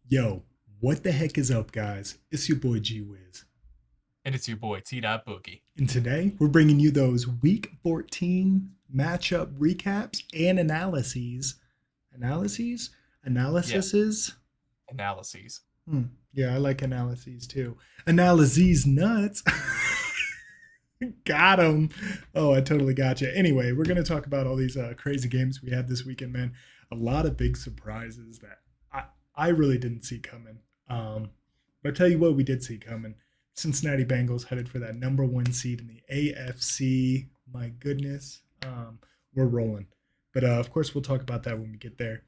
Yo, what the heck is up, guys? It's your boy G Wiz. And it's your boy T.Dot.BOOGIE. And today we're bringing you those week 14 matchup recaps and analyses. Analyses? Yeah, Analysises? analyses. Hmm. Yeah, I like analyses too. Analyses nuts. Got him. Oh, I totally got you. Anyway, we're going to talk about all these crazy games we had this weekend, man. A lot of big surprises that I really didn't see coming. But I tell you what, we did see coming. Cincinnati Bengals headed for that number one seed in the AFC. My goodness, we're rolling. But of course, we'll talk about that when we get there.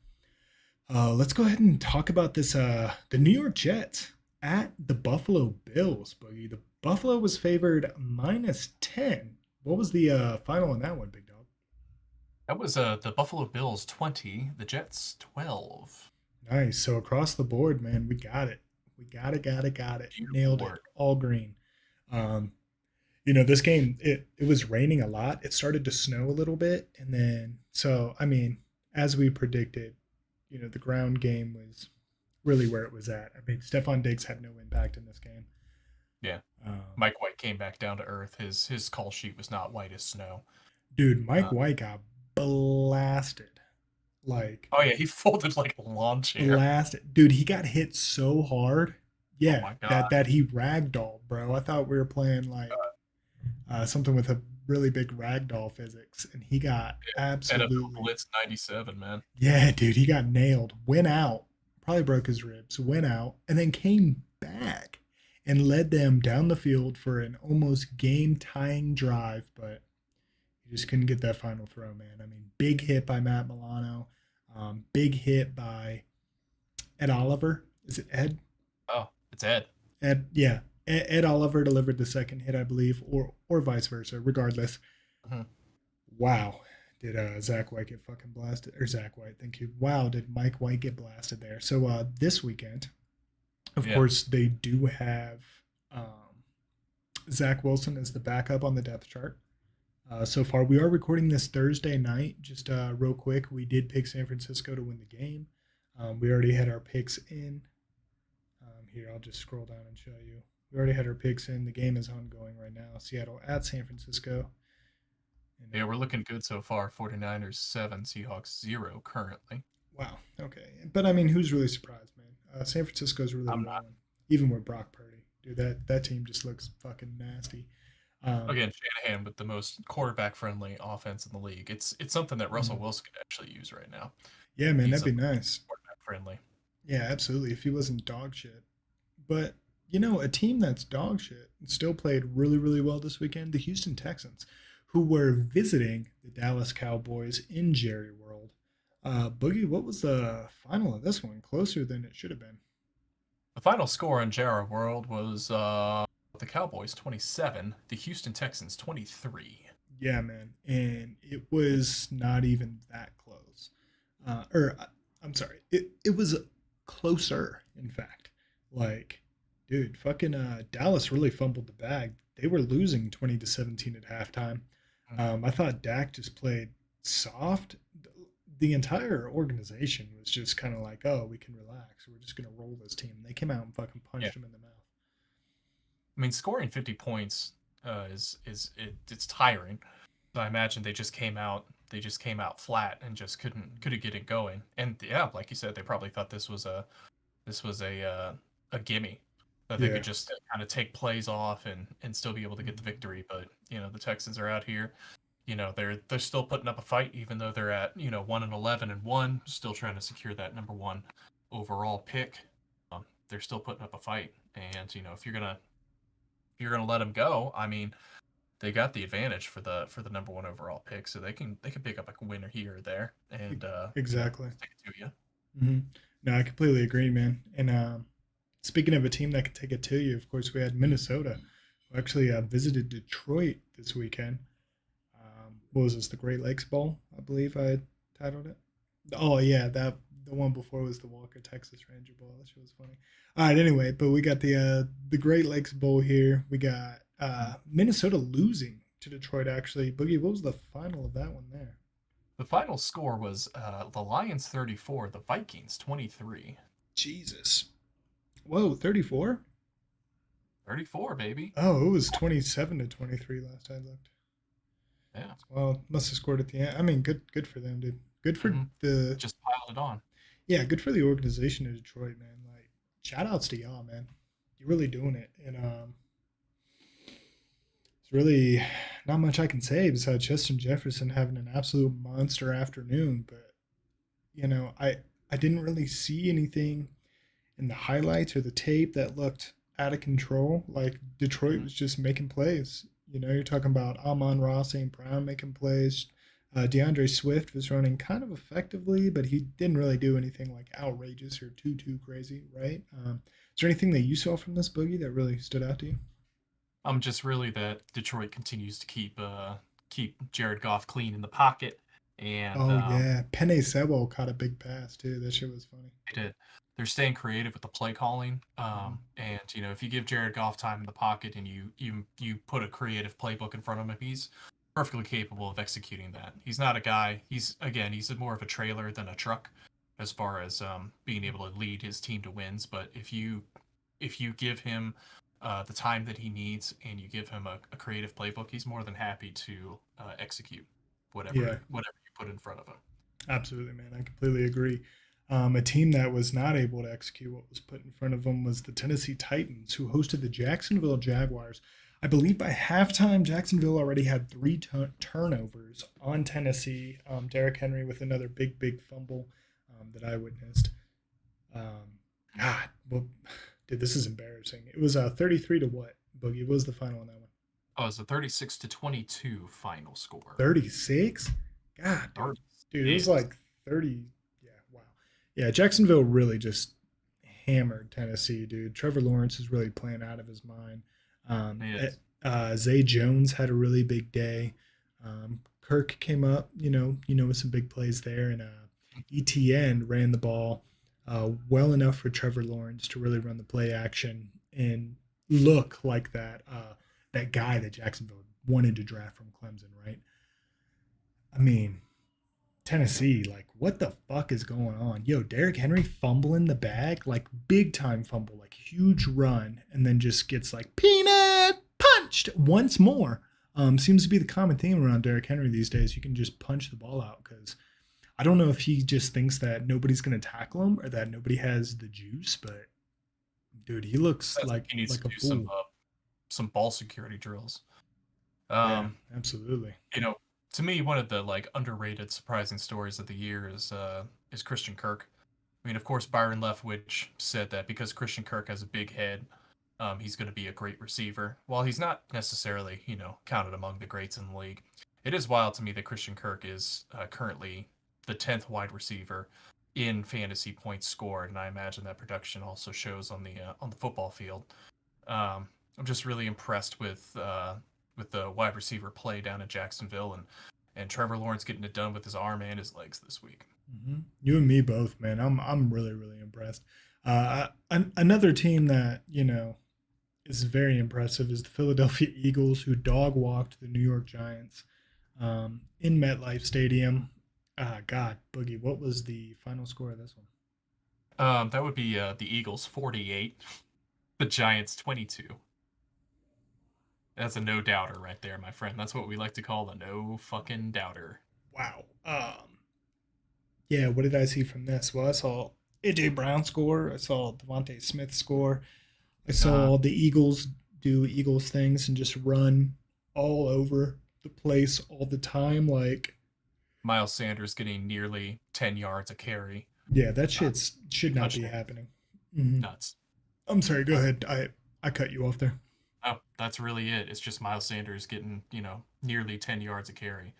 Let's go ahead and talk about this. The New York Jets at the Buffalo Bills. Boogie. The Buffalo was favored -10. What was the final on that one, Big Dog? That was the Buffalo Bills 20, the Jets 12. Nice. So across the board, man, we got it. We got it. Beautiful Nailed it. work. All green. Um, this game it was raining a lot. It started to snow a little bit, and then as we predicted, the ground game was really where it was at. I mean, Stephon Diggs had no impact in this game. Yeah. Um, Mike White came back down to earth. His call sheet was not white as snow. dude, Mike Uh, White got blasted. Like oh yeah, he folded like a lawn chair. blasted. Dude, he got hit so hard. Oh Yeah, my god. that he ragdolled, bro. I thought we were playing like something with a really big ragdoll physics, and he got NFL absolutely. Blitz 97, man. Yeah, dude, he got nailed. Went out, probably broke his ribs. Went out, and then came back and led them down the field for an almost game-tying drive, but he just couldn't get that final throw, man. I mean, big hit by Matt Milano, big hit by Ed Oliver. Is it Ed? Oh, it's Ed. Ed, yeah. Ed Oliver delivered the second hit, I believe, or vice versa. Regardless, Mhm. wow, did Zach White get fucking blasted? Or Zach White, thank you. Wow, did Mike White get blasted there? So this weekend, of Yeah. course, they do have Zach Wilson as the backup on the depth chart. So far, we are recording this Thursday night. Just real quick, we did pick San Francisco to win the game. We already had our picks in. Here, I'll just scroll down and show you. We already had our picks in. The game is ongoing right now. Seattle at San Francisco. And Yeah, we're looking good so far. 49ers 7, Seahawks 0 currently. wow, okay. But I mean, who's really surprised, man? San Francisco's really I'm not. rolling, even with Brock Purdy. Dude, that team just looks fucking nasty. Um, Again, Shanahan with the most quarterback friendly offense in the league. It's something that Russell mhm. Wilson could actually use right now. Yeah, man, He's that'd a be nice. quarterback friendly. Yeah, absolutely. If he wasn't dog shit. But a team that's dog shit and still played really, really well this weekend, the Houston Texans, who were visiting the Dallas Cowboys in Jerry World. Boogie, what was the final of this one? Closer than it should have been. The final score in JR World was the Cowboys 27, the Houston Texans 23. Yeah, man. And it was not even that close. I'm sorry. It was closer, in fact. Like, dude, fucking Dallas really fumbled the bag. They were losing 20-17 at halftime. I thought Dak just played soft. The entire organization was just kind of like, oh, we can relax. We're just going to roll this team. They came out and fucking Yeah, punched him in the mouth. I mean scoring 50 points it's tiring. So I imagine they just came out flat and just couldn't get it going. And yeah, like you said, they probably thought this was a gimme that they Yeah. could just kind of take plays off and still be able to get the victory. But the Texans are out here. They're still putting up a fight, even though they're at 1-11-1, still trying to secure that number one overall pick. They're still putting up a fight, and if you're gonna let them go, I mean, they got the advantage for the number one overall pick, so they can pick up a winner here or there, and Exactly. take it to you. hmm No, I completely agree, man. And speaking of a team that could take it to you, of course, we had Minnesota, who actually visited Detroit this weekend. What was this? The Great Lakes Bowl, I believe I had titled it. Oh yeah, that the one before was the Walker Texas Ranger Bowl. That shit was funny. All right, anyway, but we got the Great Lakes Bowl here. We got Minnesota losing to Detroit. Actually, Boogie, what was the final of that one there? The final score was the Lions 34, the Vikings 23. Jesus. Whoa, 34? 34, baby. Oh, it was 27 to 23 last I looked. Yeah. Well, must have scored at the end. I mean, good for them, dude. Good for hmm the Just piled it on. yeah, good for the organization in Detroit, man. Like, shout outs to y'all, man. You're really doing it, and it's really not much I can say besides Justin Jefferson having an absolute monster afternoon. But I didn't really see anything in the highlights or the tape that looked out of control. Like Detroit Mhm. was just making plays. You're talking about Amon-Ra St. Brown making plays. DeAndre Swift was running kind of effectively, but he didn't really do anything like outrageous or too crazy, right? Is there anything that you saw from this boogie that really stood out to you? Just really that Detroit continues to keep Jared Goff clean in the pocket, and Oh yeah, Penny Sewell caught a big pass too. That shit was funny. they did. They're staying creative with the play calling, Mhm. and if you give Jared Goff time in the pocket and you put a creative playbook in front of him, he's perfectly capable of executing that. He's not a guy. He's more of a trailer than a truck, as far as being able to lead his team to wins. But if you give him the time that he needs and you give him a creative playbook, he's more than happy to execute Yeah, whatever you put in front of him. absolutely, man. I completely agree. A team that was not able to execute what was put in front of them was the Tennessee Titans, who hosted the Jacksonville Jaguars. I believe by halftime, Jacksonville already had three turnovers on Tennessee. Derrick Henry with another big fumble that I witnessed. Um, God, well, dude, this is embarrassing. It was 33 to what, Boogie? What was the final on that one? Oh, it's a 36-22 final score. 36? God, dude, it was 36. like 30. Yeah, wow. Yeah, Jacksonville really just hammered Tennessee, dude. Trevor Lawrence is really playing out of his mind. It is. Zay Jones had a really big day. Kirk came up, with some big plays there, and ETN ran the ball well enough for Trevor Lawrence to really run the play action and look like that guy that Jacksonville wanted to draft from Clemson, right? I mean, Tennessee, like, what the fuck is going on? Yo, Derrick Henry fumbling the bag, like big time fumble, like huge run, and then just gets like peanut punched once more. Seems to be the common theme around Derrick Henry these days. You can just punch the ball out because I don't know if he just thinks that nobody's going to tackle him or that nobody has the juice, but dude, he looks I think like he needs like to a do some fool. some ball security drills. Yeah, Um, absolutely. you know, to me, one of the like underrated, surprising stories of the year is Christian Kirk. I mean, of course, Byron Leftwich said that because Christian Kirk has a big head, he's going to be a great receiver. While he's not necessarily, counted among the greats in the league, it is wild to me that Christian Kirk is currently the 10th wide receiver in fantasy points scored, and I imagine that production also shows on the football field. I'm just really impressed with the wide receiver play down in Jacksonville and Trevor Lawrence getting it done with his arm and his legs this week. You and me both, man. I'm really impressed. Another team that is very impressive is the Philadelphia Eagles, who dog walked the New York Giants in MetLife Stadium. God, Boogie, what was the final score of this one? That would be the Eagles 48, the Giants 22. That's a no doubter right there, my friend. That's what we like to call the no fucking doubter. Wow. Yeah, what did I see from this? Well, I saw AJ Brown score. I saw Devontae Smith score. I Uh, saw the Eagles do Eagles things and just run all over the place all the time. Like, Miles Sanders getting nearly 10 yards a carry. yeah, that Uh, should not be Touchdown. happening. hmm Nuts. I'm sorry. Go Uh, ahead. I cut you off there. oh, that's really it. It's just Miles Sanders getting, nearly 10 yards a carry.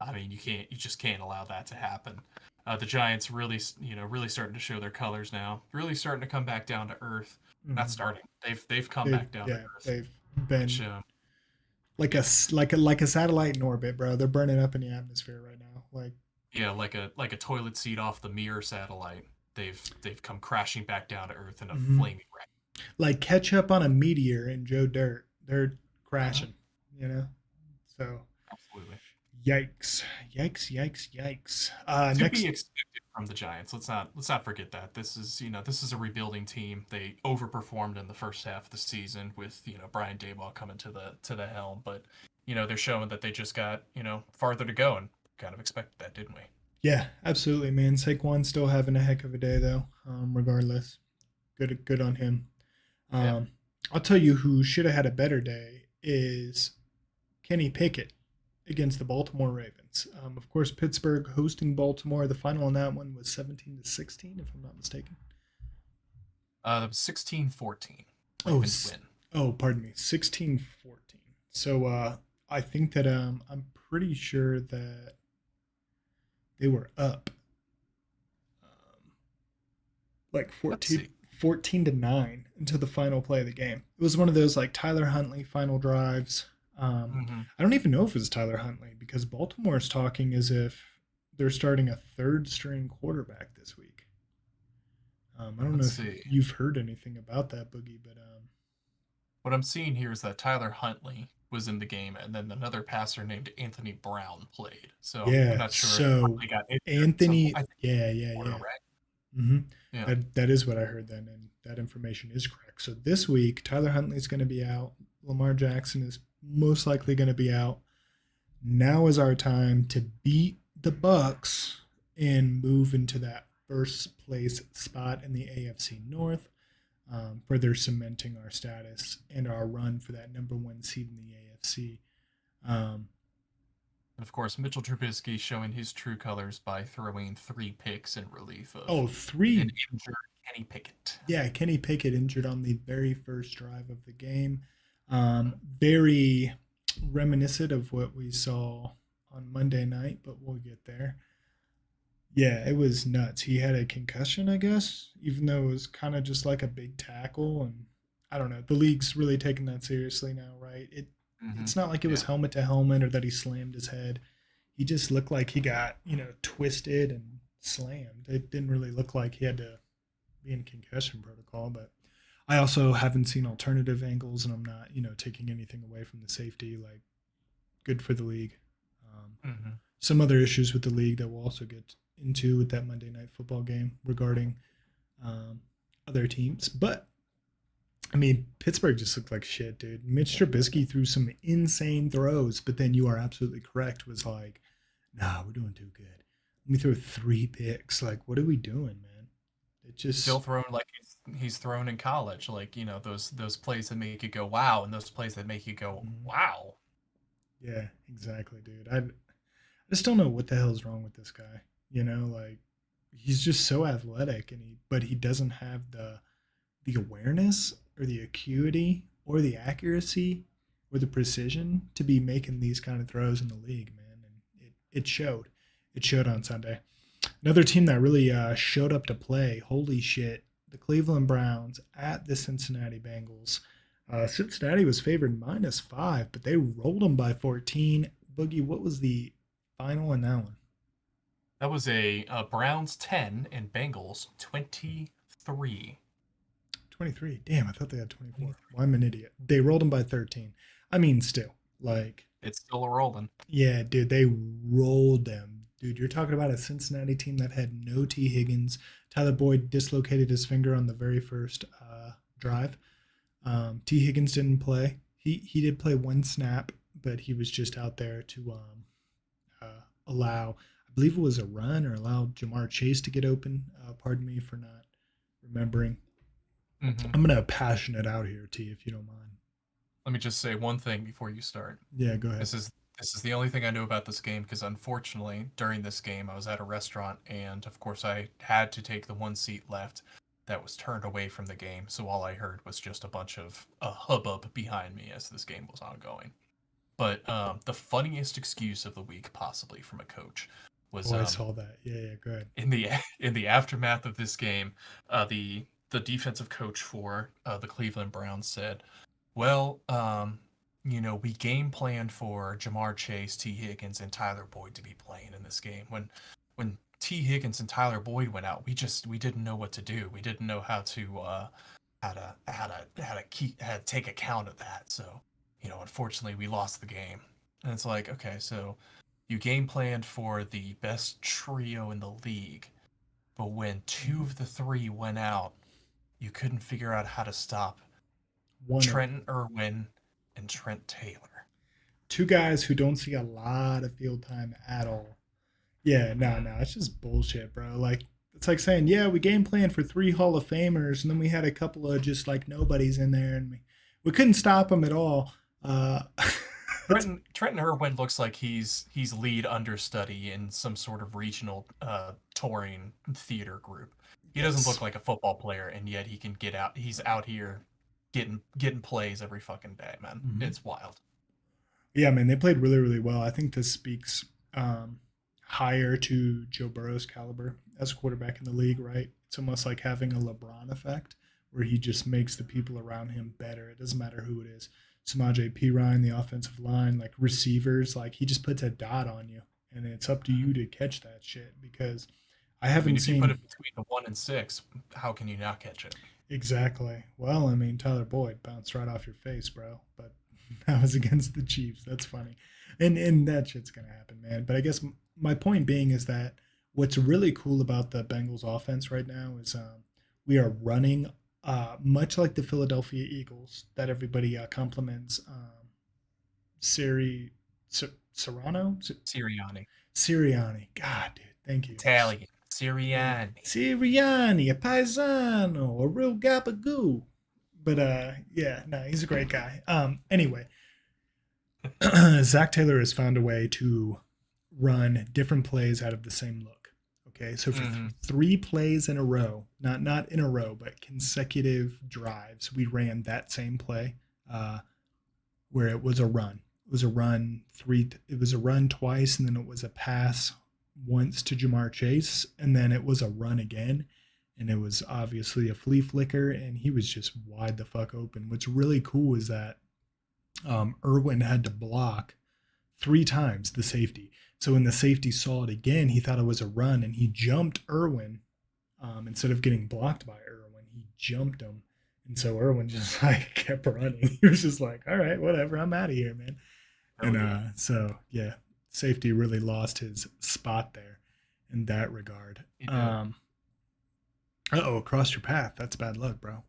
I mean, you just can't allow that to happen. The Giants really, really starting to show their colors now. Really starting to come back down to earth. Not hmm starting. They've come back down to earth, They've which been like yeah, like a satellite in orbit, bro. They're burning up in the atmosphere right now. Like, yeah, like a toilet seat off the Mir satellite. They've come crashing back down to earth in a mhm. flaming wreck. Like ketchup on a meteor in Joe Dirt. They're Mhm. crashing. You know. So Absolutely. yikes, yikes. To be Next, expected from the Giants. Let's not forget that. This is a rebuilding team. They overperformed in the first half of the season with, Brian Daboll coming to the helm, but they're showing that they just got, farther to go and kind of expected that, didn't we? Yeah, absolutely, man. Saquon's still having a heck of a day though. Regardless, good on him. Yeah. Um, I'll tell you who should have had a better day is Kenny Pickett against the Baltimore Ravens. Of course, Pittsburgh hosting Baltimore. The final on that one was 17-16, if I'm not mistaken. That was 16-14. Oh, Ravens win. pardon me, 16-14. So I think that I'm pretty sure that they were up like Let's 14, see. 14-9 until the final play of the game. It was one of those like Tyler Huntley final drives. Hmm. I don't even know if it was Tyler Huntley because Baltimore's talking as if they're starting a third string quarterback this week. I don't know Let's if see. you've heard anything about that, Boogie, but What I'm seeing here is that Tyler Huntley was in the game, and then another passer named Anthony Brown played. So I'm yeah. not sure if So Huntley got injured at some point. Anthony, I think yeah, he yeah, tore it, yeah. right? hmm Yeah. That is what I heard then, and that information is correct. So this week, Tyler Huntley's going to be out. Lamar Jackson is most likely going to be out. Now is our time to beat the Bucks and move into that first place spot in the AFC North, further cementing our status and our run for that number one seed in the AFC. Um, And of course, Mitchell Trubisky showing his true colors by throwing 3 picks in relief of oh, an three. injured Kenny Pickett. Yeah, Kenny Pickett injured on the very first drive of the game. Very reminiscent of what we saw on Monday night, but we'll get there. Yeah, it was nuts. He had a concussion, I guess, even though it was kind of just like a big tackle. And I don't know. The league's really taking that seriously now, right? Hmm. It's not like it was Yeah. helmet to helmet or that he slammed his head. He just looked like he got twisted and slammed. It didn't really look like he had to be in concussion protocol, but I also haven't seen alternative angles, and I'm not taking anything away from the safety. Like, good for the league. Um, Hmm. some other issues with the league that we'll also get into with that Monday night football game regarding um, other teams. But I mean, Pittsburgh just looked like shit, dude. Mitch Trubisky threw some insane throws, but then you are absolutely correct. Was like, nah, we're doing too good. Let me throw 3 picks. Like, what are we doing, man? It Still just, throwing like he's thrown in college, like those plays that make you go wow, and those plays that make you go mm, wow. yeah, exactly, dude. I just don't know what the hell is wrong with this guy. Like he's just so athletic, but he doesn't have the awareness or the acuity or the accuracy or the precision to be making these kind of throws in the league, man. And it showed. It showed on Sunday. Another team that really showed up to play. Holy shit! The Cleveland Browns at the Cincinnati Bengals. Cincinnati was favored -5, but they rolled them by 14. Boogie, what was the final in that one? That was a Browns 10 and Bengals 23. 23. Damn, I thought they had 24. Well, I'm an idiot. They rolled them by 13. I mean, still, like, It's still a rolling. yeah, dude, they rolled them. Dude, you're talking about a Cincinnati team that had no T. Higgins. Tyler Boyd dislocated his finger on the very first drive. T. Higgins didn't play. He did play one snap, but he was just out there to allow, I believe it was a run or allow Jamar Chase to get open. Pardon me for not remembering. Hmm. I'm gonna passion it out here, T, if you don't mind. Let me just say one thing before you start. Yeah, go ahead. This is the only thing I know about this game because unfortunately during this game I was at a restaurant and of course I had to take the one seat left that was turned away from the game. So all I heard was just a bunch of hubbub behind me as this game was ongoing. But the funniest excuse of the week, possibly from a coach, was Oh, I saw that. Yeah, yeah, go ahead. in the in the aftermath of this game, the defensive coach for the Cleveland Browns said, "Well, we game planned for Jamar Chase, T. Higgins, and Tyler Boyd to be playing in this game. When T. Higgins and Tyler Boyd went out, we didn't know what to do. We didn't know how to take account of that. So, unfortunately, we lost the game. And it's like, okay, so you game planned for the best trio in the league, but when two of the three went out, you couldn't figure out how to stop One of them. Trenton Irwin and Trent Taylor. Two guys who don't see a lot of field time at all. Yeah, no, it's just bullshit, bro. Like it's like saying, yeah, we game planned for three Hall of Famers, and then we had a couple of just like nobodies in there, and we couldn't stop them at all. Uh, Trenton Irwin looks like he's lead understudy in some sort of regional touring theater group. He doesn't yes. look like a football player, and yet he can get out. He's out here getting plays every fucking day, man. Mm-hmm. It's wild. Yeah, man, they played really, really well. I think this speaks higher to Joe Burrow's caliber as a quarterback in the league, right? It's almost like having a LeBron effect where he just makes the people around him better. It doesn't matter who it is. Samaje Perine, the offensive line, like receivers, like he just puts a dot on you, and it's up to you to catch that shit because I I mean, haven't if you put seen it between the 1 and 6, how can you not catch it? exactly. Well, I mean, Tyler Boyd bounced right off your face, bro, but that was against the Chiefs. That's funny. And that shit's going to happen, man. But I guess my point being is that what's really cool about the Bengals offense right now is we are running much like the Philadelphia Eagles that everybody compliments Siri Serrano Sirianni, Sirianni. God, dude, thank you. Italian, Sirianni. Sirianni, a paisano, a real gabagoo. But yeah, no, he's a great guy. Anyway, Zach Taylor has found a way to run different plays out of the same look. Okay, so for Mm-hmm. three plays in a row, not in a row, but consecutive drives, we ran that same play where it was a run. It was a run three. It was a run twice, and then it was a pass once to Jamar Chase, and then it was a run again, and it was obviously a flea flicker, and he was just wide the fuck open. What's really cool is that Irwin had to block three times the safety. So when the safety saw it again, he thought it was a run, and he jumped Irwin instead of getting blocked by Irwin. He jumped him, and so Irwin just like kept running. He was just like, "All right, whatever, I'm out of here, man." Hell And yeah. so yeah, safety really lost his spot there in that regard. He did. Oh, crossed your path. That's bad luck, bro.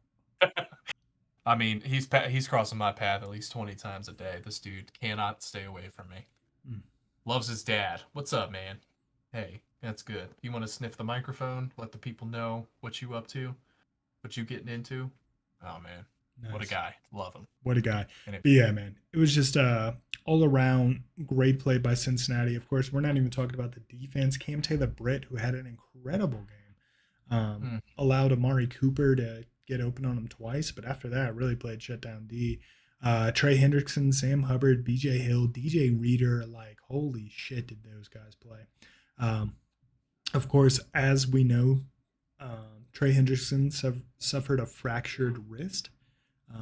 I mean, he's crossing my path at least 20 times a day. This dude cannot stay away from me. Mm. Loves his dad. What's up, man? Hey, that's good. You want to sniff the microphone? Let the people know what you up to? What you getting into? Oh man, what a Nice. guy. Love him. What a guy. And it, But yeah, man, it was just all around great play by Cincinnati. Of course, we're not even talking about the defense. Cam Taylor Britt, who had an incredible game, allowed Amari Cooper to get open on him twice, but after that, really played shutdown D. Trey Hendrickson, Sam Hubbard, BJ Hill, DJ Reader, like holy shit, did those guys play? Um, of course, as we know, Trey Hendrickson suffered a fractured wrist.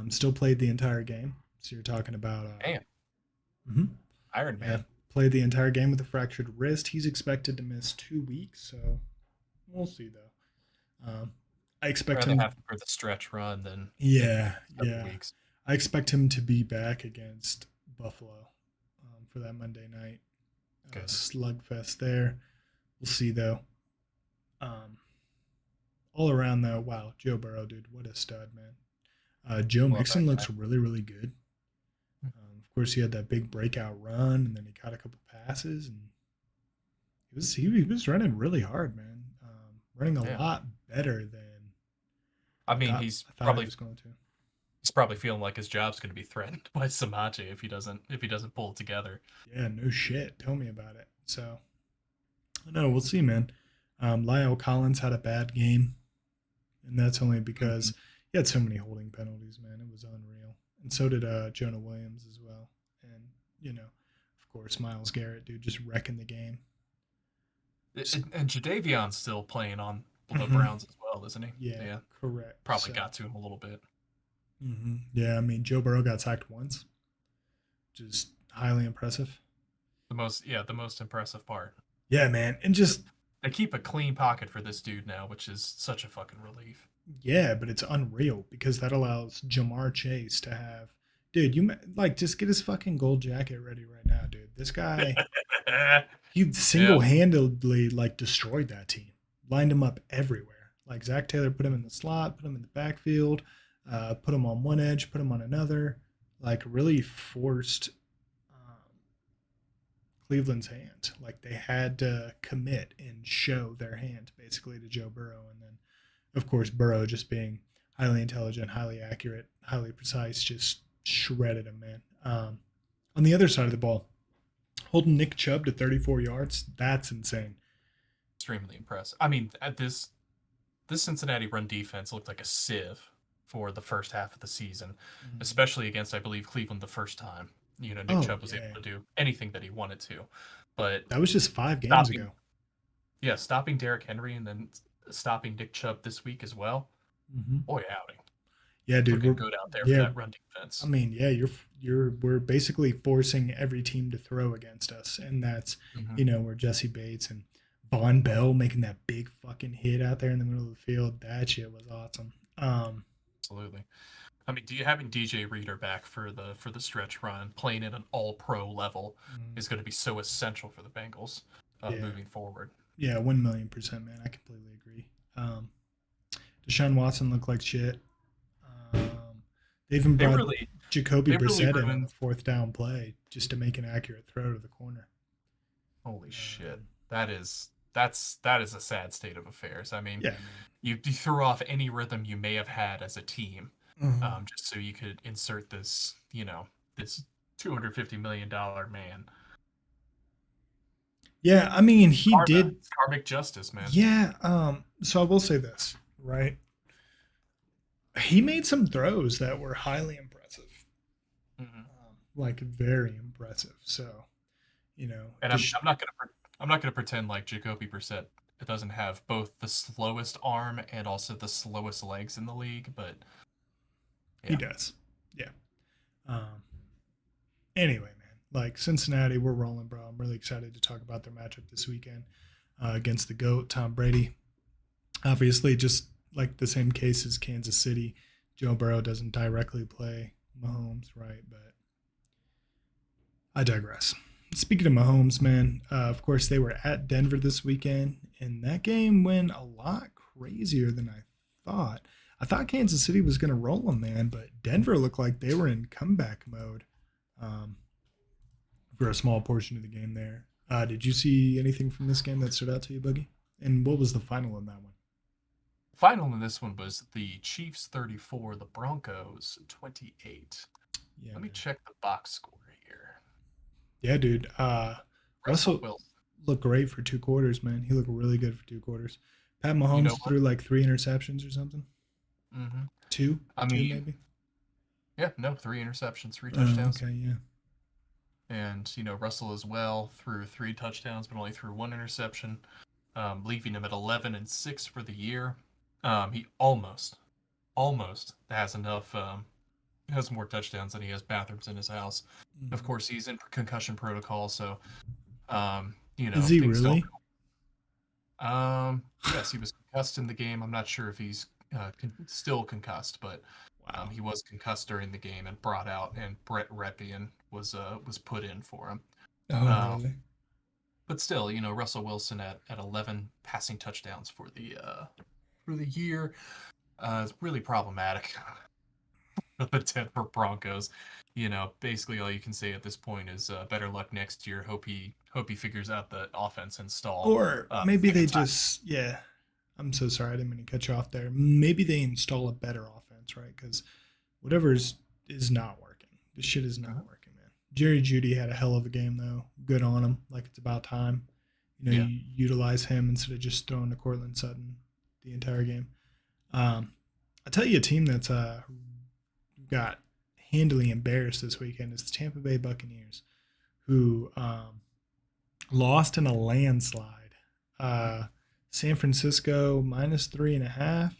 Still played the entire game. So you're talking about damn, mhm, Iron yeah, Man. played the entire game with a fractured wrist. He's expected to miss 2 weeks, so we'll see though. I I'd expect rather him. have him for the stretch run than Yeah, several yeah. weeks. I expect him to be back against Buffalo for that Monday night Good. slugfest there. We'll see though. Um, all around though, wow, Joe Burrow, dude, what a stud, man. Joe Love Mixon that guy. looks really, really good. Of course, he had that big breakout run, and then he caught a couple passes, and he was running really hard, man. Running a Yeah. lot better than I I mean, thought he's I thought he probably was going to. he's probably feeling like his job's going to be threatened by Samaje if he doesn't pull it together. Yeah, no shit. Tell me about it. So, no, we'll see, man. Lyle Collins had a bad game, and that's only Mm-hmm. because he had so many holding penalties, man. It was unreal. And so did Jonah Williams as well. And, of course, Miles Garrett, dude, just wrecking the game. And Jadavion's still playing on the Mhm. Browns as well, isn't he? Yeah, Yeah, correct. probably So, got to him a little bit. yeah, I mean, Joe Burrow got sacked once, which is highly impressive. The most impressive part. Yeah, man. And just, They keep a clean pocket for this dude now, which is such a fucking relief. yeah, but it's unreal because that allows Jamar Chase to have, dude, just get his fucking gold jacket ready right now, dude. This guy, he Yeah, single handedly like destroyed that team. lined him up everywhere. Like Zach Taylor put him in the slot, put him in the backfield, put him on one edge, put him on another. Like really forced Cleveland's hand. Like they had to commit and show their hand basically to Joe Burrow. And then, of course, Burrow just being highly intelligent, highly accurate, highly precise, just shredded him, man. On the other side of the ball, holding Nick Chubb to 34 yards, that's insane. Extremely impressive. I mean, at this Cincinnati run defense looked like a sieve for the first half of the season, especially against, I believe, Cleveland the first time. Nick Oh, Chubb was able to do anything that he wanted to, but that was just 5 games stopping, ago. yeah, stopping Derrick Henry and then stopping Nick Chubb this week as well. Mm-hmm. Boy, howdy. Yeah, dude, looking good out there for that run defense. I mean, yeah, we're basically forcing every team to throw against us, and that's where Jesse Bates and Von Bell making that big fucking hit out there in the middle of the field. That shit was awesome. Absolutely. I mean, having DJ Reader back for the stretch run, playing at an all-pro level, is going to be so essential for the Bengals moving forward. Yeah, 1,000,000%, man. I completely agree. Deshaun Watson looked like shit. They even brought Jacoby Brissett in on the fourth down play just to make an accurate throw to the corner. Holy shit. That's a sad state of affairs. I mean, you threw off any rhythm you may have had as a team, just so you could insert this, this $250 million man. Yeah, I mean, he did. It's karmic justice, man. Yeah. So I will say this, right? He made some throws that were highly impressive, like very impressive. So, and I'm not gonna pretend like Jacoby Brissett doesn't have both the slowest arm and also the slowest legs in the league, but he does. Yeah. Anyway, man, like Cincinnati, we're rolling, bro. I'm really excited to talk about their matchup this weekend against the GOAT, Tom Brady. Obviously, just like the same case as Kansas City, Joe Burrow doesn't directly play Mahomes, right? But I digress. Speaking of Mahomes, man, of course, they were at Denver this weekend, and that game went a lot crazier than I thought. I thought Kansas City was going to roll them, man, but Denver looked like they were in comeback mode for a small portion of the game there. Did you see anything from this game that stood out to you, Boogie? And what was the final in that one? Final in this one was the Chiefs 34, the Broncos 28. Yeah, Let me check the box score here. Yeah, dude. Russell Wilson looked great for 2 quarters, man. He looked really good for 2 quarters. Pat Mahomes threw like 3 interceptions or something. 2? I mean, 2 maybe? Yeah, no, 3 interceptions, 3 touchdowns. Okay, yeah. And, Russell as well threw 3 touchdowns, but only threw 1 interception, leaving him at 11-6 for the year. He almost has enough, has more touchdowns than he has bathrooms in his house. Of course, he's in concussion protocol, so, Is he really? Yes, he was concussed in the game. I'm not sure if he's still concussed, but he was concussed during the game and brought out, and Brett Reppian was put in for him. Oh, really? But still, Russell Wilson at 11 passing touchdowns for the year is really problematic for the Denver Broncos. Basically all you can say at this point is better luck next year. Hope he figures out the offense install. Or maybe they just I'm so sorry, I didn't mean to cut you off there. Maybe they install a better offense, right? Because whatever is not working. This shit is not working, man. Jerry Jeudy had a hell of a game though. Good on him. Like it's about time. You utilize him instead of just throwing to Cortland Sutton the entire game. I'll tell you a team that's got handily embarrassed this weekend is the Tampa Bay Buccaneers, who lost in a landslide. San Francisco -3.5.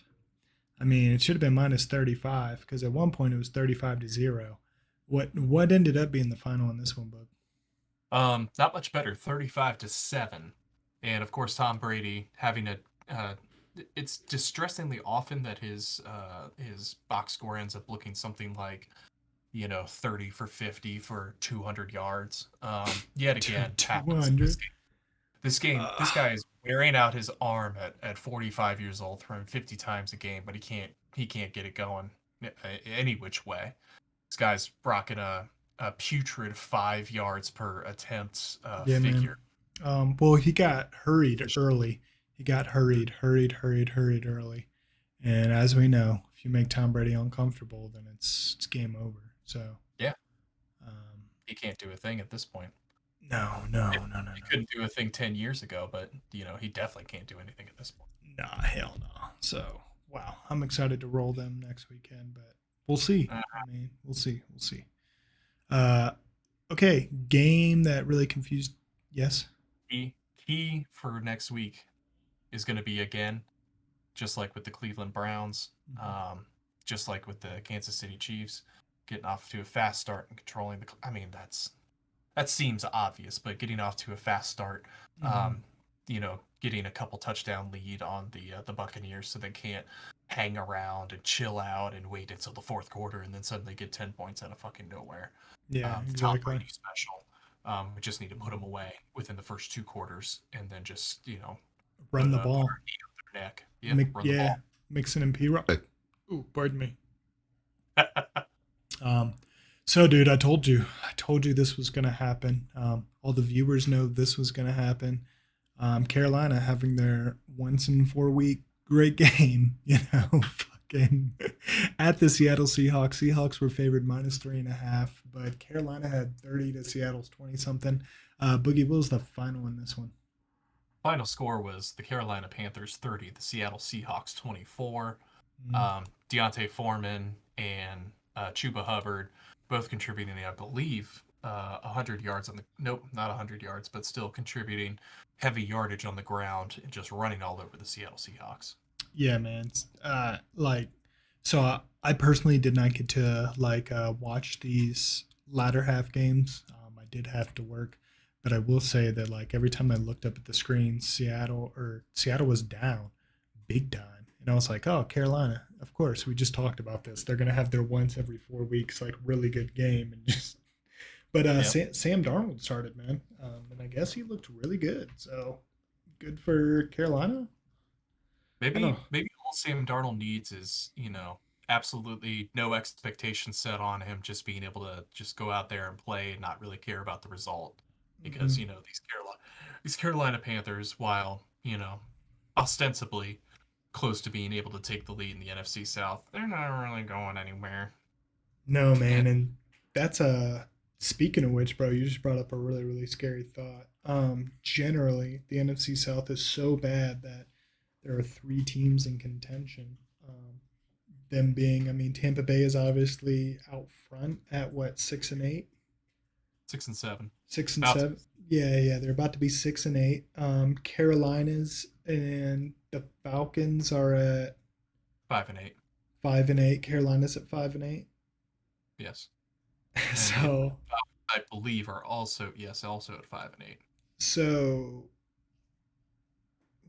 I mean, it should have been -35 because at one point it was 35-0. What ended up being the final in this one, Bub? Not much better, 35-7, and of course Tom Brady having a. It's distressingly often that his box score ends up looking something like, 30 for 50 for 200 yards. Yet again, 200. This guy is wearing out his arm at 45 years old, throwing 50 times a game, but he can't get it going any which way. This guy's rocking a putrid 5 yards per attempt Yeah, man. figure. Well, he got hurried Which, early. He got hurried early. And as we know, if you make Tom Brady uncomfortable, then it's game over. So, yeah, um, he can't do a thing at this point. no, He no, no, no, he no. couldn't do a thing 10 years ago, but he definitely can't do anything at this point. Nah, hell no. So, wow, I'm excited to roll them next weekend, but we'll see. Uh, I mean, we'll see. We'll see. Uh, okay, game that really confused. Yes. key for next week is going to be, again, just like with the Cleveland Browns, Mhm. um, just like with the Kansas City Chiefs, getting off to a fast start and controlling the. I mean, that seems obvious, but getting off to a fast start, Mhm. getting a couple touchdown lead on the Buccaneers, so they can't hang around and chill out and wait until the fourth quarter and then suddenly get 10 points out of fucking nowhere. Yeah, The Tom exactly. Brady special. We just need to put them away within the first two quarters, and then just put Run the put ball. our knee on their neck. Yeah, run the Yeah, ball. Mixon and P. Ooh, pardon me. Um, so, dude, I told you this was gonna happen. All the viewers know this was gonna happen. Carolina having their once in 4 week great game, fucking at the Seattle Seahawks. Seahawks were favored -3.5, but Carolina had 30 to Seattle's 20 something. Boogie, what was the final in this one? Final score was the Carolina Panthers 30, the Seattle Seahawks 24. Mm, Deontay Foreman and Chuba Hubbard both contributing, I believe, 100 yards on the. Nope, not 100 yards, but still contributing heavy yardage on the ground and just running all over the Seattle Seahawks. yeah, man. So I personally did not get to watch these latter half games. I did have to work, but I will say that like every time I looked up at the screen, Seattle was down big time, and I was like, oh, Carolina, of course. We just talked about this. They're gonna have their once every 4 weeks like really good game, and just. But Yep. Sam Darnold started, man, and I guess he looked really good. So good for Carolina. I don't know. Maybe all Sam Darnold needs is, absolutely no expectations set on him, just being able to just go out there and play and not really care about the result. Because, Mhm. these Carolina Panthers, while, ostensibly close to being able to take the lead in the NFC South, they're not really going anywhere. No, man, And and that's a speaking of which, bro, you just brought up a really, really scary thought. Generally, the NFC South is so bad that there are three teams in contention. Them being, I mean, Tampa Bay is obviously out front at what 6-8, 6-7. 6-7. Six, Yeah, yeah, they're about to be 6-8. Carolinas and the Falcons are at 5-8. 5-8. Carolinas at 5-8. Yes. And the So, I believe are also, yes, also at 5-8. so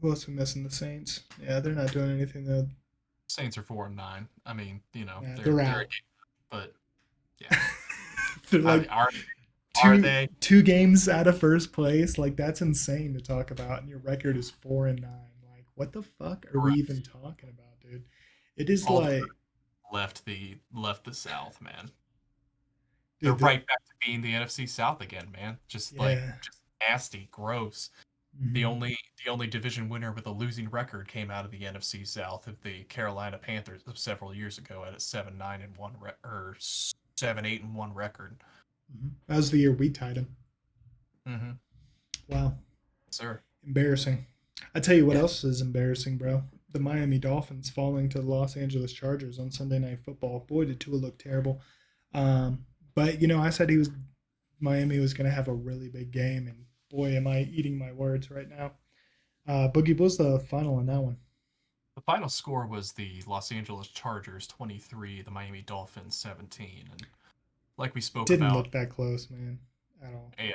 who else we missing? The Saints. Yeah, they're not doing anything though. Saints are 4-9. I mean, Nah, they're they're they're a out. game, but yeah. They're I mean, like are two they? two games out of first place. Like that's insane to talk about, and your record is 4-9. Like what the fuck are we even Correct. talking about, dude? It is All the like, left the South, man. They're dude, right back to being the NFC South again, man. yeah. Just nasty, gross. The Mhm. only the only division winner with a losing record came out of the NFC South of the Carolina Panthers of several years ago at a 7-9-1 or 7-8-1 record. Mhm. That was the year we tied him. Mm-hmm. Wow, Sir. embarrassing. I tell you what Yeah. else is embarrassing, bro. The Miami Dolphins falling to the Los Angeles Chargers on Sunday Night Football. Boy, did Tua look terrible. But I said Miami was going to have a really big game, and boy, am I eating my words right now. Boogie, what was the final on that one? The final score was the Los Angeles Chargers 23, the Miami Dolphins 17. And like we spoke Didn't about, look that close, man, at all. yeah,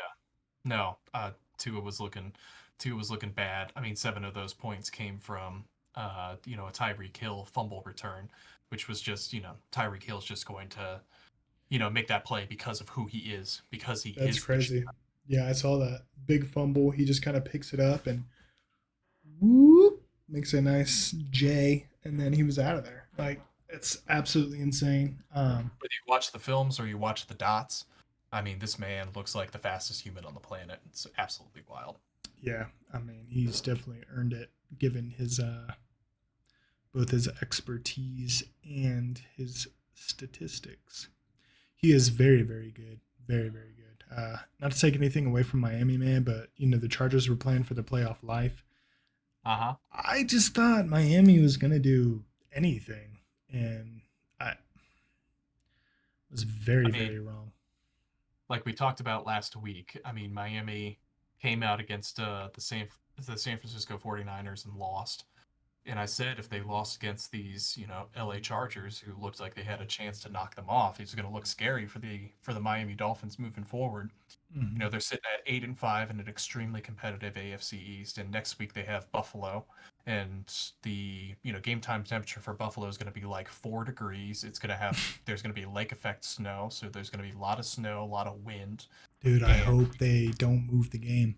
no, Tua was looking Tua was looking bad. I mean, 7 of those points came from a Tyreek Hill fumble return, which was just, Tyreek Hill's just going to, make that play because of who he is, because he That's is the crazy. Yeah, I saw that big fumble. He just kind of picks it up and whoop, makes a nice J, and then he was out of there. Like it's absolutely insane. Whether you watch the films or you watch the dots, I mean, this man looks like the fastest human on the planet. It's absolutely wild. Yeah, I mean he's definitely earned it given his both his expertise and his statistics. He is very, very good. Very, very good. Not to take anything away from Miami, man, but the Chargers were playing for the playoff life. Uh huh. I just thought Miami was gonna do anything, and I was very, I mean, very wrong. like we talked about last week, I mean, Miami came out against the San Francisco 49ers and lost. And I said if they lost against these, LA Chargers, who looked like they had a chance to knock them off, it's going to look scary for the Miami Dolphins moving forward. Hmm. They're sitting at 8-5 in an extremely competitive AFC East, and next week they have Buffalo, and the game time temperature for Buffalo is going to be like 4 degrees. There's going to be lake effect snow, so there's going to be a lot of snow, a lot of wind, Dude, I and hope they don't move the game.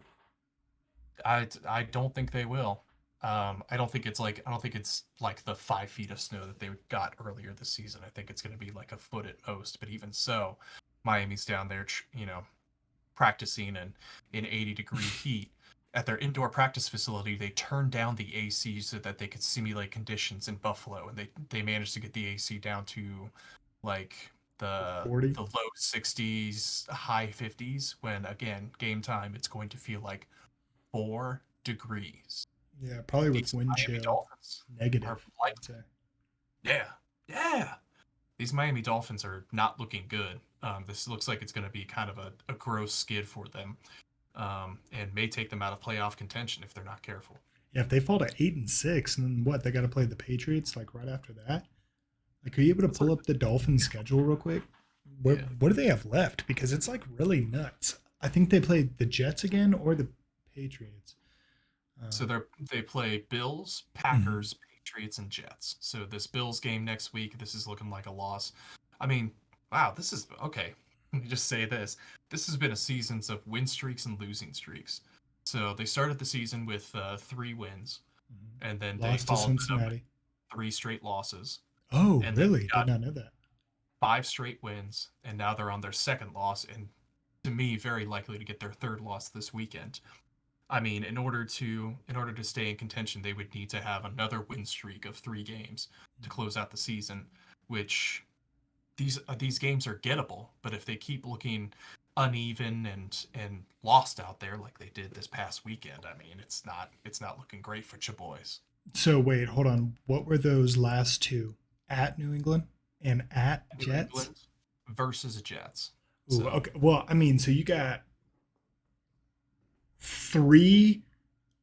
I don't think they will. I don't think it's like the 5 feet of snow that they got earlier this season. I think it's going to be like a foot at most. But even so, Miami's down there, practicing in 80-degree heat. At their indoor practice facility, they turned down the AC so that they could simulate conditions in Buffalo, and they managed to get the AC down to like the 40. the low 60s, high 50s. When again, game time, it's going to feel like 4 degrees. Yeah, probably with These wind Miami chill Dolphins are negative, I like, would say. yeah, yeah. These Miami Dolphins are not looking good. This looks like it's going to be kind of a gross skid for them, and may take them out of playoff contention if they're not careful. Yeah, if they fall to 8-6, and then what? They got to play the Patriots like right after that. Like, are you able to Let's pull look. up the Dolphins schedule real quick? What Yeah. what do they have left? Because it's like really nuts. I think they play the Jets again or the Patriots. So Um, they play Bills, mhm. Packers, Patriots, and Jets. So this Bills game next week, this is looking like a loss. I mean, wow, this is okay. Let me just say this: this has been a season of win streaks and losing streaks. So they started the season with 3 wins, Mhm. and then they Lost to followed that up with Cincinnati. 3 straight losses, Oh, and then really? they Did got not know that. 5 straight wins, and now they're on their second loss, and to me, very likely to get their third loss this weekend. I mean, in order to stay in contention, they would need to have another win streak of 3 games to close out the season, which these games are gettable. But if they keep looking uneven and lost out there like they did this past weekend, I mean, it's not looking great for your boys. So wait, hold on. What were those last two? At New England and at New Jets? England versus Jets. Ooh, So okay. Well, I mean, so you got three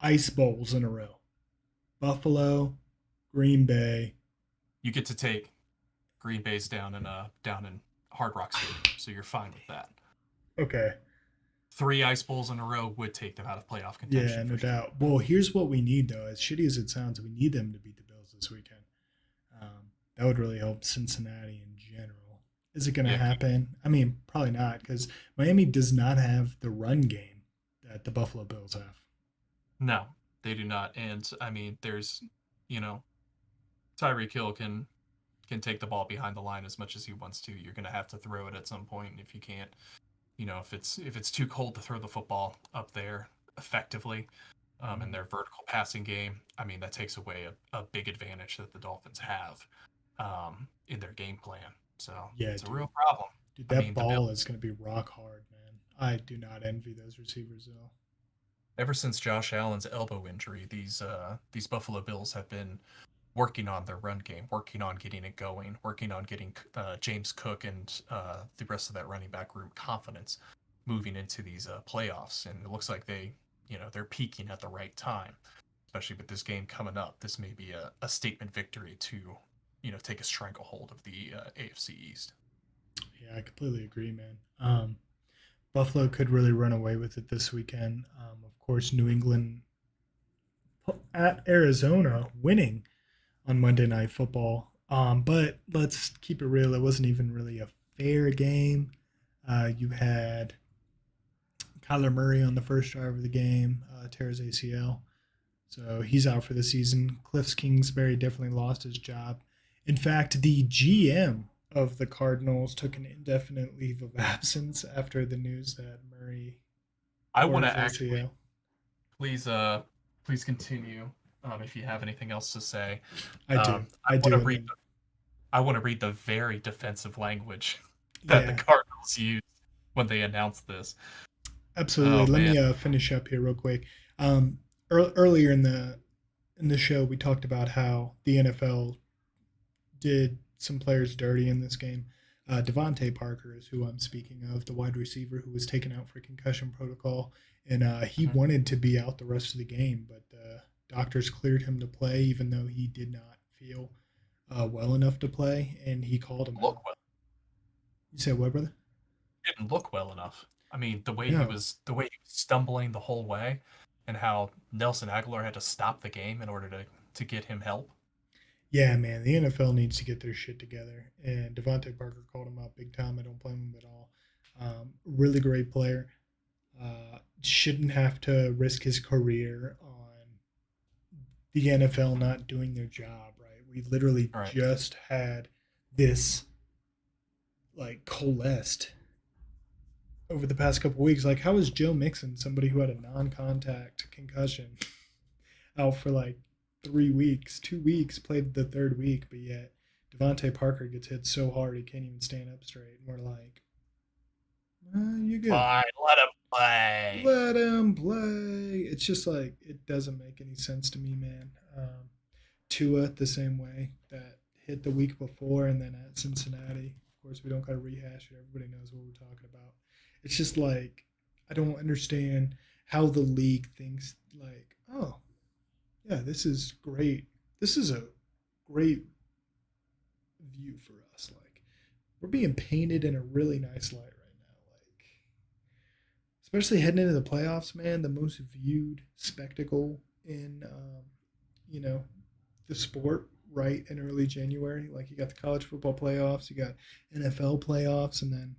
ice bowls in a row. Buffalo, Green Bay. you get to take Green Bay's down in Hard Rock Stadium, so you're fine with that. Okay. 3 ice bowls in a row would take them out of playoff Yeah, contention no for sure. doubt. Well, here's what we need, though. As shitty as it sounds, we need them to beat the Bills this weekend. That would really help Cincinnati in general. Is it going to Yeah, happen? I mean, probably not, because Miami does not have the run game that the Buffalo Bills have. no, they do not. And I mean, there's, you know, Tyreek Hill can take the ball behind the line as much as he wants to. You're gonna have to throw it at some point, and if you can't, if it's too cold to throw the football up there effectively, in Mhm. their vertical passing game, I mean that takes away a big advantage that the Dolphins have, in their game plan. So Yeah, it's a real dude. problem. Dude, I that mean, the ball is Bills, going to be rock hard, man. I do not envy those receivers, though. ever since Josh Allen's elbow injury, these Buffalo Bills have been working on their run game, working on getting it going, working on getting James Cook and the rest of that running back room confidence moving into these playoffs. And it looks like they're peaking at the right time, especially with this game coming up. This may be a statement victory to, take a stranglehold of the AFC East. Yeah, I completely agree, man. Buffalo could really run away with it this weekend. Of course, New England at Arizona winning on Monday Night Football. But let's keep it real. It wasn't even really a fair game. You had Kyler Murray on the first drive of the game, tears ACL. So he's out for the season. Cliff Kingsbury definitely lost his job. In fact, the GM of the Cardinals took an indefinite leave of absence after the news that Murray I tore want his to actually ACL. please please continue if you have anything else to say. I do. I I want do. to And read then, I want to read the very defensive language that the yeah, Cardinals used when they announced this. absolutely. Oh Let man. me finish up here real quick. Um, Earlier in the show, we talked about how the NFL did some players dirty in this game. Devontae Parker is who I'm speaking of, the wide receiver who was taken out for concussion protocol, and he Mhm. wanted to be out the rest of the game, but the doctors cleared him to play, even though he did not feel well enough to play, and he called him Look out. well. You said what, brother? Didn't look well enough. I mean, No. the way he was stumbling the whole way, and how Nelson Aguilar had to stop the game in order to get him help. Yeah, man, the NFL needs to get their shit together, and Devontae Parker called him out big time. I don't blame him at all. Really great player. Shouldn't have to risk his career on the NFL not doing their job, right? We literally All right. just had this like coalesced over the past couple weeks. Like, how is Joe Mixon, somebody who had a non-contact concussion, out for like 3 weeks, 2 weeks, played the third week, but yet Devontae Parker gets hit so hard he can't even stand up straight, and we're like, you're good. Fine, let him play. Let him play. It's just like it doesn't make any sense to me, man. Tua the same way that hit the week before, and then at Cincinnati. Of course, we don't got to rehash it. Everybody knows what we're talking about. It's just like I don't understand how the league thinks like, oh yeah, this is great. This is a great view for us. Like we're being painted in a really nice light right now. Like especially heading into the playoffs, man, the most viewed spectacle in you know the sport right in early January. Like you got the college football playoffs, you got NFL playoffs, and then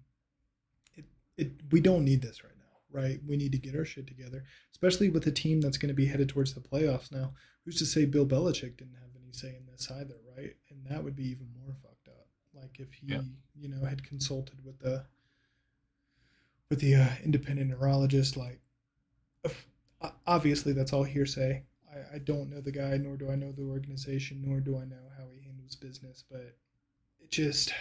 we don't need this right now, right? We need to get our shit together, especially with a team that's going to be headed towards the playoffs now. Who's to say Bill Belichick didn't have any say in this either, right? And that would be even more fucked up. Like if Yeah. he, had consulted with the independent neurologist, like obviously that's all hearsay. I don't know the guy, nor do I know the organization, nor do I know how he handles business, but it just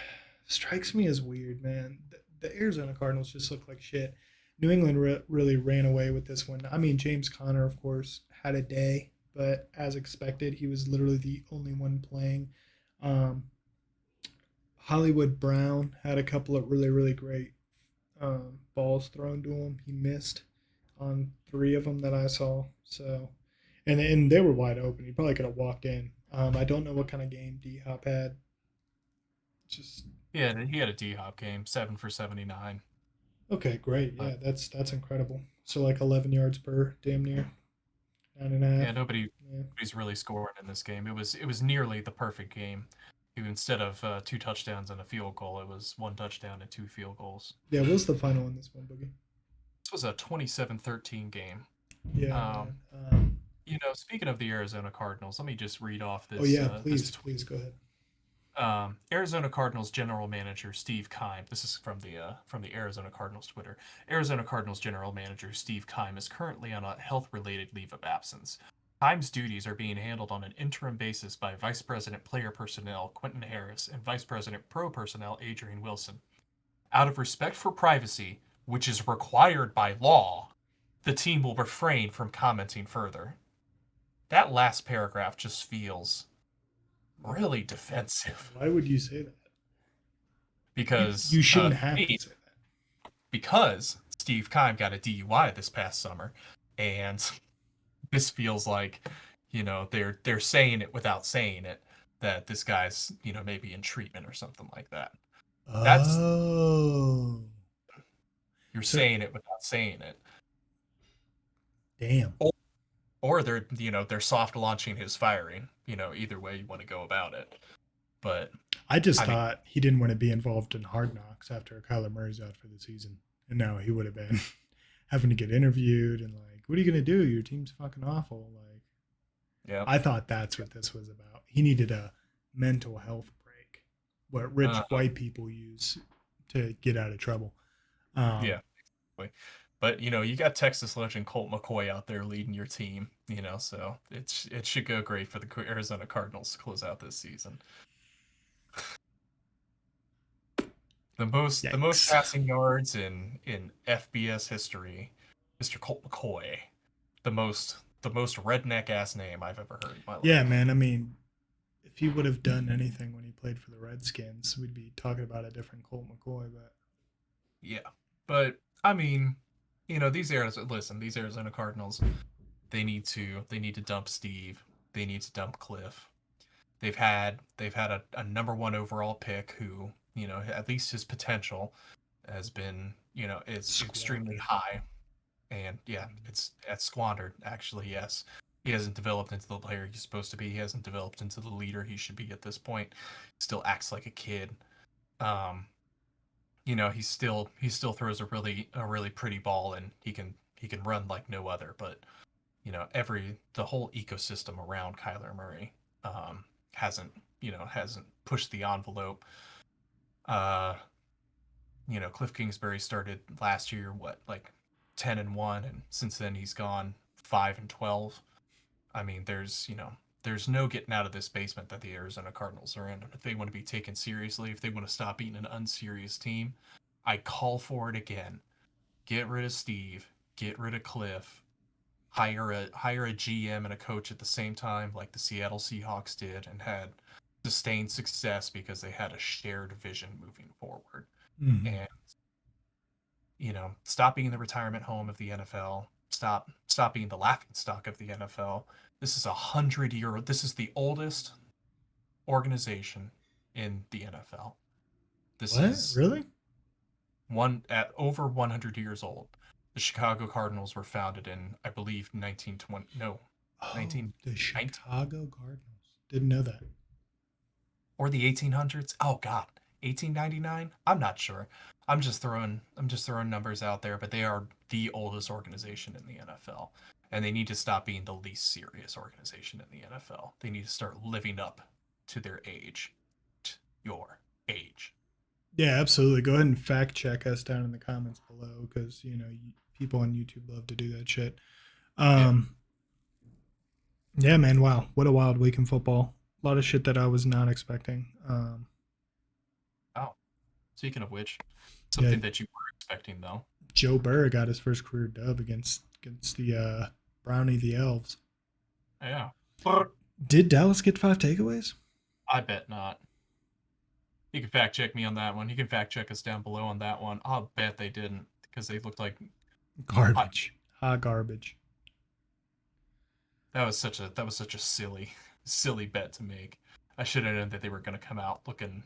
strikes me as weird, man. The Arizona Cardinals just look like shit. New England really ran away with this one. I mean, James Conner, of course, had a day, but as expected, he was literally the only one playing. Um, Hollywood Brown had a couple of really great balls thrown to him. He missed on three of them that I saw. So, and they were wide open. He probably could have walked in. I don't know what kind of game D Hop had. Just Yeah, he had a D Hop game, 7 for 79. okay, great. But Yeah, that's incredible. So like 11 yards per, damn near 9.5. yeah, Yeah, nobody's really scoring in this game. It was nearly the perfect game. Instead of 2 touchdowns and a field goal, it was 1 touchdown and 2 field goals. yeah. What was the final in this one, Boogie? This was a 27-13 game. Yeah, Um, man. Speaking of the Arizona Cardinals, let me just read off Oh this yeah, this please, tweet. please go ahead. Arizona Cardinals general manager Steve Keim. This is from the Arizona Cardinals Twitter. Arizona Cardinals general manager Steve Keim is currently on a health-related leave of absence. Keim's duties are being handled on an interim basis by Vice President Player Personnel Quentin Harris and Vice President Pro Personnel Adrian Wilson. Out of respect for privacy, which is required by law, the team will refrain from commenting further. That last paragraph just feels really defensive Why would you say that? because You shouldn't to have to me, say that. because Steve Keim got a DUI this past summer, and this feels like, they're saying it without saying it, that this guy's, maybe in treatment or something like that. That's Oh, You're so saying it without saying it. damn. Or, or they're soft launching his firing. Either way you want to go about it. But I just I mean, thought he didn't want to be involved in Hard Knocks after Kyler Murray's out for the season, and now he would have been having to get interviewed and like, what are you gonna do? Your team's fucking awful. Like, Yep. I thought that's what this was about. He needed a mental health break, what rich Uh, white people use to get out of trouble. Um, yeah. But you got Texas legend Colt McCoy out there leading your team. So it should go great for the Arizona Cardinals to close out this season. The most Yikes. passing yards in FBS history, Mr. Colt McCoy. The most redneck ass name I've ever heard in my Yeah, life. man. I mean, if he would have done anything when he played for the Redskins, we'd be talking about a different Colt McCoy. But Yeah. But I mean, these Arizona Cardinals, they need to dump Steve. They need to dump Cliff. They've had a number one overall pick who, at least his potential has been, is extremely squandered. high. And yeah, it's squandered, actually, yes. He hasn't developed into the player he's supposed to be. He hasn't developed into the leader he should be at this point. Still acts like a kid. Um, he still throws a really pretty ball, and he can run like no other. But the whole ecosystem around Kyler Murray um, hasn't hasn't pushed the envelope. Uh, Cliff Kingsbury started last year, what, like 10-1, and since then he's gone 5-12. I mean, there's no getting out of this basement that the Arizona Cardinals are in. If they want to be taken seriously, if they want to stop being an unserious team, I call for it again. Get rid of Steve, get rid of Cliff, hire a GM and a coach at the same time, like the Seattle Seahawks did, and had sustained success because they had a shared vision moving forward. Mm-hmm. And stop being the retirement home of the NFL. Stop being the laughing stock of the NFL. This is 100-year. This is the oldest organization in the NFL. This What? is Really? one at over 100 years old. The Chicago Cardinals were founded in, I believe, 1920. No, Oh, the 1919 Chicago Cardinals. Didn't know that. or the 1800s. Oh God, 1899. I'm not sure. I'm just throwing numbers out there, but they are the oldest organization in the NFL, and they need to stop being the least serious organization in the NFL. They need to start living up to their age, your age. Yeah, absolutely. Go ahead and fact check us down in the comments below because people on YouTube love to do that shit. Yeah. Um, yeah, man. Wow, what a wild week in football. A lot of shit that I was not expecting. Oh, speaking of which, Yeah, something that you were expecting though. Joe Burrow got his first career dub against the Brownie the Elves. Yeah. Did Dallas get 5 takeaways? I bet not. You can fact check me on that one. You can fact check us down below on that one. I'll bet they didn't because they looked like hot. Garbage. Hot garbage. That was such a silly bet to make. I should have known that they were going to come out looking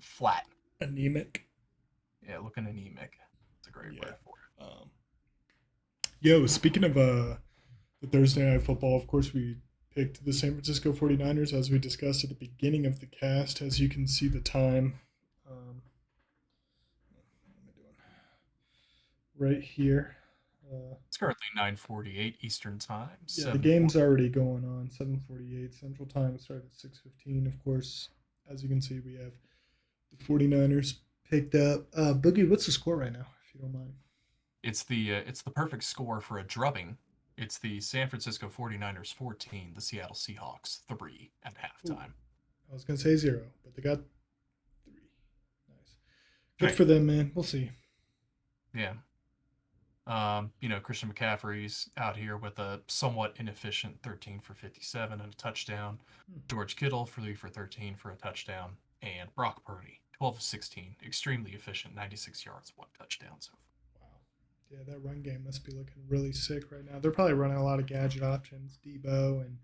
flat. Anemic. Yeah, looking anemic. That's a great Yeah. word for Um, Yo, speaking of the Thursday night football, of course, we picked the San Francisco 49ers as we discussed at the beginning of the cast. As you can see, the time what am I doing? Right here. Uh, It's currently 9:48 Eastern Time, yeah, the 7:40. game's already going on. 7:48 Central Time. It started at 6:15. Of course, as you can see, we have the 49ers picked up. Boogie, what's the score right now, if you don't mind? It's the perfect score for a drubbing. It's the San Francisco 49ers 14, the Seattle Seahawks 3 at Ooh, halftime. I was gonna say 0, but they got 3. Nice. Good Right. for them, man. We'll see. Yeah. Christian McCaffrey's out here with a somewhat inefficient 13 for 57 and a touchdown. Hmm. George Kittle 3 for 13 for a touchdown. And Brock Purdy 12 of 16, extremely efficient, 96 yards, 1 touchdown so far. Wow. Yeah, that run game must be looking really sick right now. They're probably running a lot of gadget options, Debo and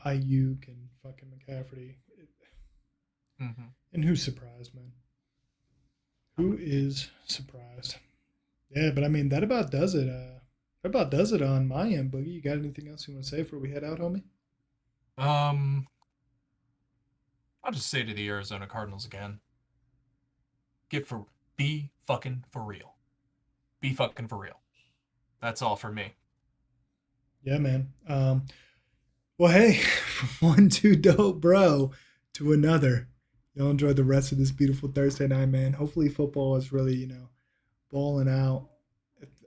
Ayuk and fucking McCaffrey. Mm-hmm. And who's surprised, man? I Who wouldn't be. is surprised? Yeah, but I mean that about does it. That about does it on my end, Boogie. You got anything else you want to say before we head out, homie? Um, I'll just say to the Arizona Cardinals again, be fucking for real. Be fucking for real. That's all for me. Yeah, man. Well, hey, from one too dope bro to another. Y'all enjoy the rest of this beautiful Thursday night, man. Hopefully, football is really, balling out.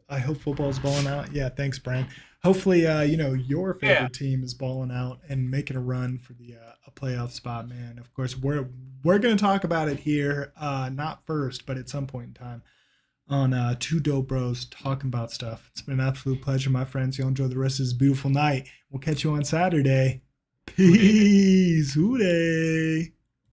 I hope football is balling out. Yeah, thanks, Brian. Hopefully, your Yeah, favorite team is balling out and making a run for the a playoff spot, man. Of course, we're gonna talk about it here, not first, but at some point in time on Two Dope Bros talking about stuff. It's been an absolute pleasure, my friends. You'll enjoy the rest of this beautiful night. We'll catch you on Saturday. who did? Peace. Hooday.